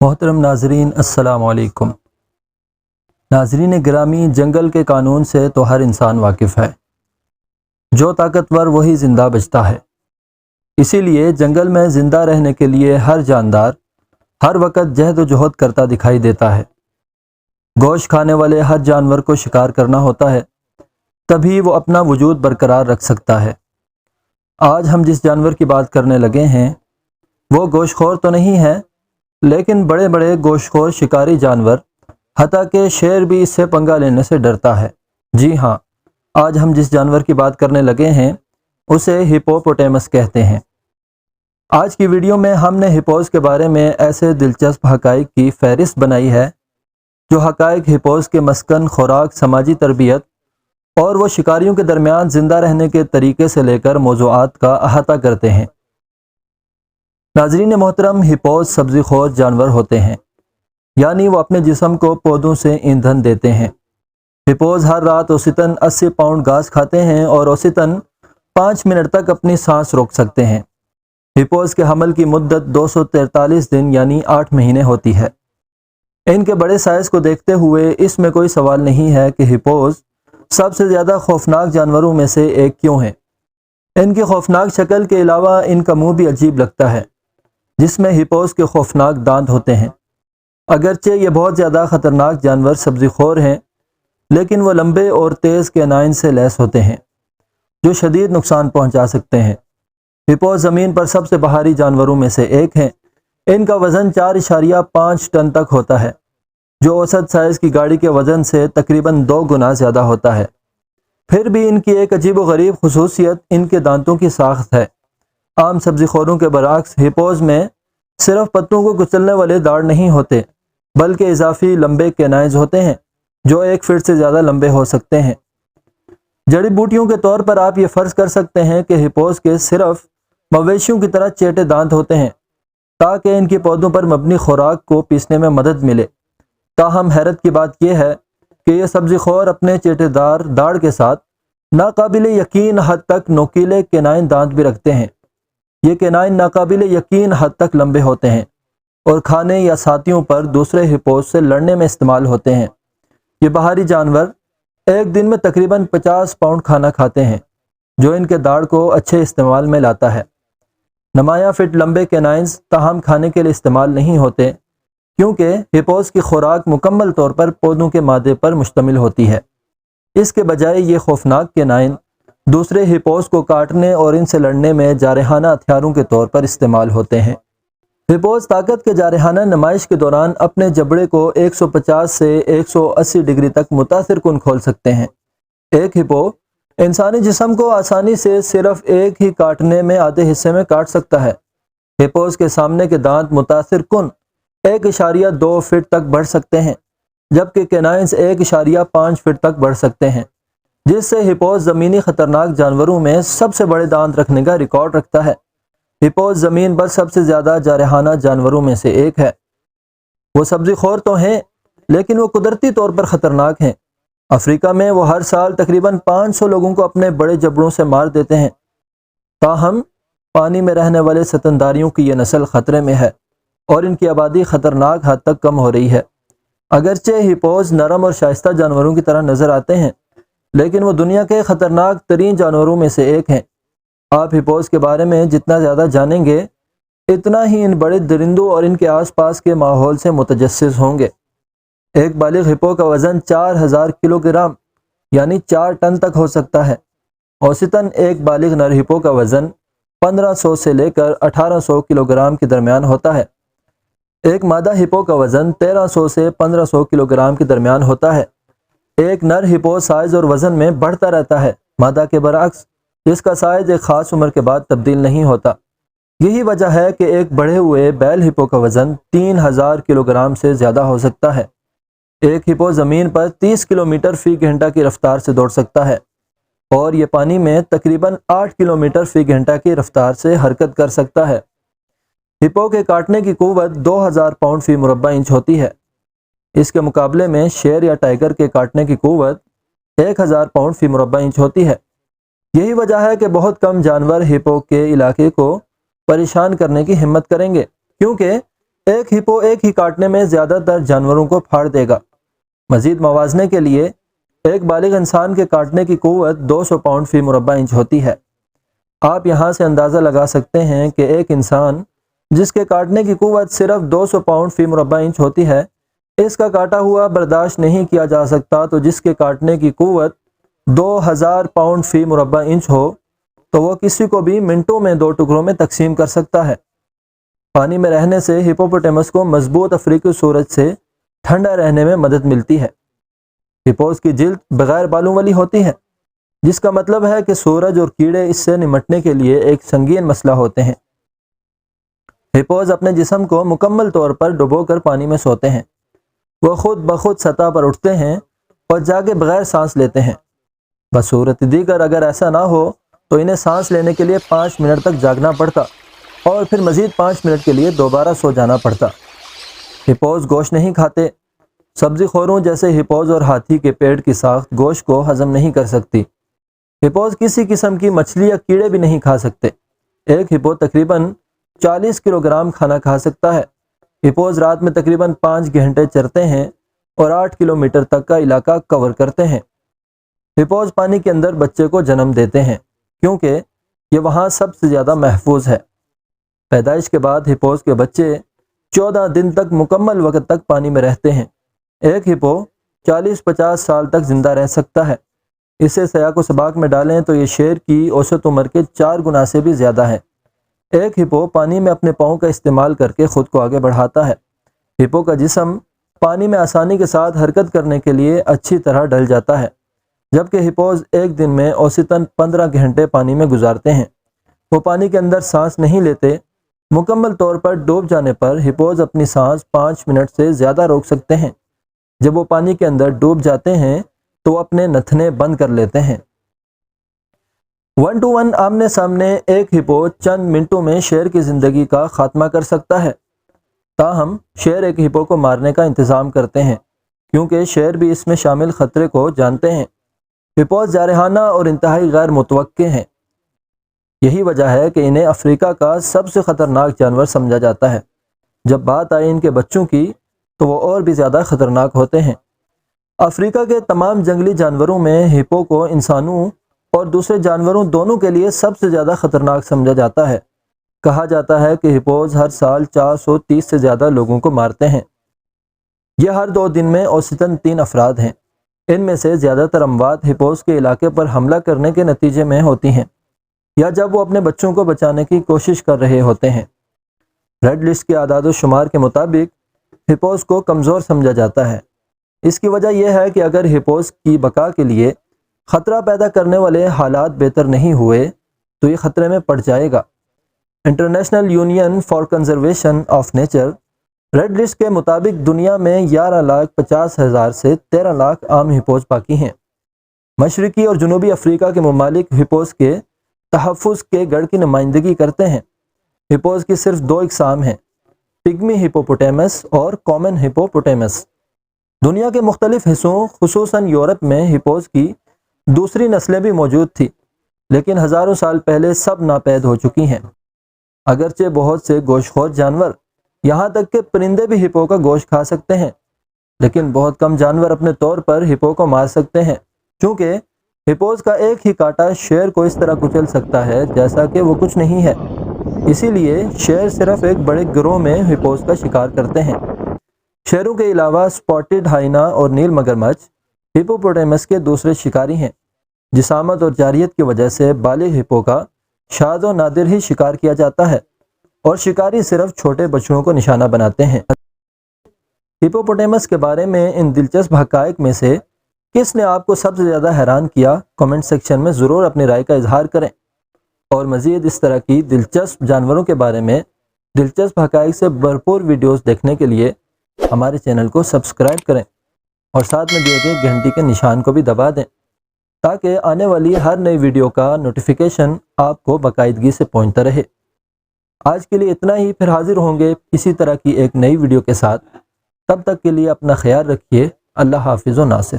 محترم ناظرین السلام علیکم۔ ناظرین گرامی، جنگل کے قانون سے تو ہر انسان واقف ہے، جو طاقتور وہی زندہ بچتا ہے۔ اسی لیے جنگل میں زندہ رہنے کے لیے ہر جاندار ہر وقت جہد و جہد کرتا دکھائی دیتا ہے۔ گوشت کھانے والے ہر جانور کو شکار کرنا ہوتا ہے، تبھی وہ اپنا وجود برقرار رکھ سکتا ہے۔ آج ہم جس جانور کی بات کرنے لگے ہیں وہ گوشت خور تو نہیں ہے، لیکن بڑے بڑے گوشت خور شکاری جانور حتیٰ کہ شیر بھی اس سے پنگا لینے سے ڈرتا ہے۔ جی ہاں، آج ہم جس جانور کی بات کرنے لگے ہیں اسے ہپوپوٹیمس کہتے ہیں۔ آج کی ویڈیو میں ہم نے ہپوز کے بارے میں ایسے دلچسپ حقائق کی فہرست بنائی ہے جو حقائق ہپوز کے مسکن، خوراک، سماجی تربیت اور وہ شکاریوں کے درمیان زندہ رہنے کے طریقے سے لے کر موضوعات کا احاطہ کرتے ہیں۔ ناظرین محترم، ہپوز سبزی خور جانور ہوتے ہیں، یعنی وہ اپنے جسم کو پودوں سے ایندھن دیتے ہیں۔ ہپوز ہر رات اوسطاً 80 پاؤنڈ گھاس کھاتے ہیں اور اوسطاً 5 منٹ تک اپنی سانس روک سکتے ہیں۔ ہپوز کے حمل کی مدت 243 دن یعنی 8 مہینے ہوتی ہے۔ ان کے بڑے سائز کو دیکھتے ہوئے اس میں کوئی سوال نہیں ہے کہ ہپوز سب سے زیادہ خوفناک جانوروں میں سے ایک کیوں ہیں۔ ان کی خوفناک شکل کے علاوہ ان کا منہ بھی عجیب لگتا ہے، جس میں ہپوز کے خوفناک دانت ہوتے ہیں۔ اگرچہ یہ بہت زیادہ خطرناک جانور سبزی خور ہیں، لیکن وہ لمبے اور تیز کینائن سے لیس ہوتے ہیں جو شدید نقصان پہنچا سکتے ہیں۔ ہپوز زمین پر سب سے بھاری جانوروں میں سے ایک ہیں۔ ان کا وزن 4.5 ٹن تک ہوتا ہے، جو اوسط سائز کی گاڑی کے وزن سے تقریباً 2 گنا زیادہ ہوتا ہے۔ پھر بھی ان کی ایک عجیب و غریب خصوصیت ان کے دانتوں کی ساخت ہے۔ عام سبزی خوروں کے برعکس ہپوز میں صرف پتوں کو کچلنے والے داڑ نہیں ہوتے، بلکہ اضافی لمبے کینائنز ہوتے ہیں جو 1 فٹ سے زیادہ لمبے ہو سکتے ہیں۔ جڑی بوٹیوں کے طور پر آپ یہ فرض کر سکتے ہیں کہ ہپوز کے صرف مویشیوں کی طرح چیٹے دانت ہوتے ہیں تاکہ ان کی پودوں پر مبنی خوراک کو پیسنے میں مدد ملے۔ تاہم حیرت کی بات یہ ہے کہ یہ سبزی خور اپنے چیٹے دار داڑ کے ساتھ ناقابل یقین حد تک نوکیلے کینائن دانت بھی رکھتے ہیں۔ یہ کینائن ناقابل یقین حد تک لمبے ہوتے ہیں اور کھانے یا ساتھیوں پر دوسرے ہپوز سے لڑنے میں استعمال ہوتے ہیں۔ یہ باہری جانور ایک دن میں تقریباً 50 پاؤنڈ کھانا کھاتے ہیں، جو ان کے داڑ کو اچھے استعمال میں لاتا ہے۔ نمایاں فٹ لمبے کینائنز تاہم کھانے کے لیے استعمال نہیں ہوتے، کیونکہ ہپوز کی خوراک مکمل طور پر پودوں کے مادے پر مشتمل ہوتی ہے۔ اس کے بجائے یہ خوفناک کینائن دوسرے ہپوز کو کاٹنے اور ان سے لڑنے میں جارحانہ ہتھیاروں کے طور پر استعمال ہوتے ہیں۔ ہپوز طاقت کے جارحانہ نمائش کے دوران اپنے جبڑے کو 150 سے 180 ڈگری تک متاثر کن کھول سکتے ہیں۔ ایک ہپو انسانی جسم کو آسانی سے صرف ایک ہی کاٹنے میں آدھے حصے میں کاٹ سکتا ہے۔ ہپوز کے سامنے کے دانت متاثر کن 1.2 فٹ تک بڑھ سکتے ہیں، جبکہ کینائنز 1.5 فٹ تک بڑھ سکتے ہیں، جس سے ہپوز زمینی خطرناک جانوروں میں سب سے بڑے دانت رکھنے کا ریکارڈ رکھتا ہے۔ ہپوز زمین پر سب سے زیادہ جارحانہ جانوروں میں سے ایک ہے۔ وہ سبزی خور تو ہیں، لیکن وہ قدرتی طور پر خطرناک ہیں۔ افریقہ میں وہ ہر سال تقریباً 500 لوگوں کو اپنے بڑے جبڑوں سے مار دیتے ہیں۔ تاہم پانی میں رہنے والے ستنداریوں کی یہ نسل خطرے میں ہے اور ان کی آبادی خطرناک حد تک کم ہو رہی ہے۔ اگرچہ ہپوز نرم اور شائستہ جانوروں کی طرح نظر آتے ہیں، لیکن وہ دنیا کے خطرناک ترین جانوروں میں سے ایک ہیں۔ آپ ہپوز کے بارے میں جتنا زیادہ جانیں گے، اتنا ہی ان بڑے درندوں اور ان کے آس پاس کے ماحول سے متجسس ہوں گے۔ ایک بالغ ہپو کا وزن 4000 کلو گرام یعنی 4 ٹن تک ہو سکتا ہے۔ اوسطاً ایک بالغ نر ہپو کا وزن 1500 سے لے کر 1800 کلو گرام کے درمیان ہوتا ہے۔ ایک مادہ ہپو کا وزن 1300 سے 1500 کلو گرام کے درمیان ہوتا ہے۔ ایک نر ہپو سائز اور وزن میں بڑھتا رہتا ہے، مادہ کے برعکس جس کا سائز ایک خاص عمر کے بعد تبدیل نہیں ہوتا۔ یہی وجہ ہے کہ ایک بڑھے ہوئے بیل ہپو کا وزن 3000 کلو گرام سے زیادہ ہو سکتا ہے۔ ایک ہپو زمین پر 30 کلومیٹر فی گھنٹہ کی رفتار سے دوڑ سکتا ہے اور یہ پانی میں تقریباً 8 کلومیٹر فی گھنٹہ کی رفتار سے حرکت کر سکتا ہے۔ ہپو کے کاٹنے کی قوت 2000 پاؤنڈ فی مربع انچ ہوتی ہے۔ اس کے مقابلے میں شیر یا ٹائیگر کے کاٹنے کی قوت 1000 پاؤنڈ فی مربع انچ ہوتی ہے۔ یہی وجہ ہے کہ بہت کم جانور ہپو کے علاقے کو پریشان کرنے کی ہمت کریں گے، کیونکہ ایک ہپو ایک ہی کاٹنے میں زیادہ تر جانوروں کو پھاڑ دے گا۔ مزید موازنے کے لیے ایک بالغ انسان کے کاٹنے کی قوت 200 پاؤنڈ فی مربع انچ ہوتی ہے۔ آپ یہاں سے اندازہ لگا سکتے ہیں کہ ایک انسان جس کے کاٹنے کی قوت صرف 200 پاؤنڈ فی مربع انچ ہوتی ہے، اس کا کاٹا ہوا برداشت نہیں کیا جا سکتا، تو جس کے کاٹنے کی قوت 2000 پاؤنڈ فی مربع انچ ہو تو وہ کسی کو بھی منٹوں میں 2 ٹکڑوں میں تقسیم کر سکتا ہے۔ پانی میں رہنے سے ہپوپوٹیمس کو مضبوط افریقی سورج سے ٹھنڈا رہنے میں مدد ملتی ہے۔ ہپوز کی جلد بغیر بالوں والی ہوتی ہے، جس کا مطلب ہے کہ سورج اور کیڑے اس سے نمٹنے کے لیے ایک سنگین مسئلہ ہوتے ہیں۔ ہپوز اپنے جسم کو مکمل طور پر ڈبو کر پانی میں سوتے ہیں۔ وہ خود بخود سطح پر اٹھتے ہیں اور جاگے بغیر سانس لیتے ہیں۔ بصورت دیگر اگر ایسا نہ ہو تو انہیں سانس لینے کے لیے 5 منٹ تک جاگنا پڑتا اور پھر مزید 5 منٹ کے لیے دوبارہ سو جانا پڑتا۔ ہپوز گوشت نہیں کھاتے۔ سبزی خوروں جیسے ہپوز اور ہاتھی کے پیٹ کی ساخت گوشت کو ہضم نہیں کر سکتی۔ ہپوز کسی قسم کی مچھلی یا کیڑے بھی نہیں کھا سکتے۔ ایک ہپو تقریباً 40 کلو گرام کھانا کھا سکتا ہے۔ ہپوز رات میں تقریباً 5 گھنٹے چرتے ہیں اور 8 کلومیٹر تک کا علاقہ کور کرتے ہیں۔ ہپوز پانی کے اندر بچے کو جنم دیتے ہیں کیونکہ یہ وہاں سب سے زیادہ محفوظ ہے۔ پیدائش کے بعد ہپوز کے بچے 14 دن تک مکمل وقت تک پانی میں رہتے ہیں۔ ایک ہپو 40-50 سال تک زندہ رہ سکتا ہے۔ اسے سیاق و سباق میں ڈالیں تو یہ شیر کی اوسط عمر کے 4 گنا سے بھی زیادہ ہے۔ ایک ہپو پانی میں اپنے پاؤں کا استعمال کر کے خود کو آگے بڑھاتا ہے۔ ہپو کا جسم پانی میں آسانی کے ساتھ حرکت کرنے کے لیے اچھی طرح ڈل جاتا ہے، جبکہ ہپوز ایک دن میں اوسطاً 15 گھنٹے پانی میں گزارتے ہیں۔ وہ پانی کے اندر سانس نہیں لیتے۔ مکمل طور پر ڈوب جانے پر ہپوز اپنی سانس 5 منٹ سے زیادہ روک سکتے ہیں۔ جب وہ پانی کے اندر ڈوب جاتے ہیں تو وہ اپنے نتھنے بند کر لیتے ہیں۔ 1 to 1 آمنے سامنے ایک ہپو چند منٹوں میں شیر کی زندگی کا خاتمہ کر سکتا ہے۔ تاہم شیر ایک ہپو کو مارنے کا انتظام کرتے ہیں کیونکہ شیر بھی اس میں شامل خطرے کو جانتے ہیں۔ ہپوز جارحانہ اور انتہائی غیر متوقع ہیں۔ یہی وجہ ہے کہ انہیں افریقہ کا سب سے خطرناک جانور سمجھا جاتا ہے۔ جب بات آئی ان کے بچوں کی تو وہ اور بھی زیادہ خطرناک ہوتے ہیں۔ افریقہ کے تمام جنگلی جانوروں میں ہپو کو انسانوں اور دوسرے جانوروں دونوں کے لیے سب سے زیادہ خطرناک سمجھا جاتا ہے۔ کہا جاتا ہے کہ ہپوز ہر سال 430 سے زیادہ لوگوں کو مارتے ہیں۔ یہ ہر 2 دن میں اوسطاً 3 افراد ہیں۔ ان میں سے زیادہ تر اموات ہپوز کے علاقے پر حملہ کرنے کے نتیجے میں ہوتی ہیں یا جب وہ اپنے بچوں کو بچانے کی کوشش کر رہے ہوتے ہیں۔ ریڈ لسٹ کے اعداد و شمار کے مطابق ہپوز کو کمزور سمجھا جاتا ہے۔ اس کی وجہ یہ ہے کہ اگر ہپوز کی بقا کے لیے خطرہ پیدا کرنے والے حالات بہتر نہیں ہوئے تو یہ خطرے میں پڑ جائے گا۔ International union for conservation of nature red list کے مطابق دنیا میں 11,50,000 سے 13 لاکھ عام ہپوز باقی ہیں۔ مشرقی اور جنوبی افریقہ کے ممالک ہپوز کے تحفظ کے گڑھ کی نمائندگی کرتے ہیں۔ ہپوز کی صرف 2 اقسام ہیں، پگمی ہپوپوٹیمس اور کامن ہپوپوٹیمس۔ دنیا کے مختلف حصوں خصوصاً یورپ میں ہپوز کی دوسری نسلیں بھی موجود تھیں، لیکن ہزاروں سال پہلے سب ناپید ہو چکی ہیں۔ اگرچہ بہت سے گوشت خور جانور یہاں تک کہ پرندے بھی ہپو کا گوشت کھا سکتے ہیں، لیکن بہت کم جانور اپنے طور پر ہپو کو مار سکتے ہیں، چونکہ ہپوز کا ایک ہی کاٹا شیر کو اس طرح کچل سکتا ہے جیسا کہ وہ کچھ نہیں ہے۔ اسی لیے شیر صرف ایک بڑے گروہ میں ہپوز کا شکار کرتے ہیں۔ شیروں کے علاوہ سپاٹڈ ہائینا اور نیل مگرمچھ ہپوپوٹیمس کے دوسرے شکاری ہیں۔ جسامت اور جارحیت کی وجہ سے بالغ ہپو کا شاذ و نادر ہی شکار کیا جاتا ہے اور شکاری صرف چھوٹے بچڑوں کو نشانہ بناتے ہیں۔ ہپوپوٹیمس کے بارے میں ان دلچسپ حقائق میں سے کس نے آپ کو سب سے زیادہ حیران کیا؟ کمنٹ سیکشن میں ضرور اپنی رائے کا اظہار کریں، اور مزید اس طرح کی دلچسپ جانوروں کے بارے میں دلچسپ حقائق سے بھرپور ویڈیوز دیکھنے کے لیے ہمارے چینل کو سبسکرائب کریں اور ساتھ میں دیے گئے گھنٹی کے نشان کو بھی دبا دیں تاکہ آنے والی ہر نئی ویڈیو کا نوٹیفیکیشن آپ کو باقاعدگی سے پہنچتا رہے۔ آج کے لیے اتنا ہی، پھر حاضر ہوں گے اسی طرح کی ایک نئی ویڈیو کے ساتھ۔ تب تک کے لیے اپنا خیال رکھیے۔ اللہ حافظ و ناصر۔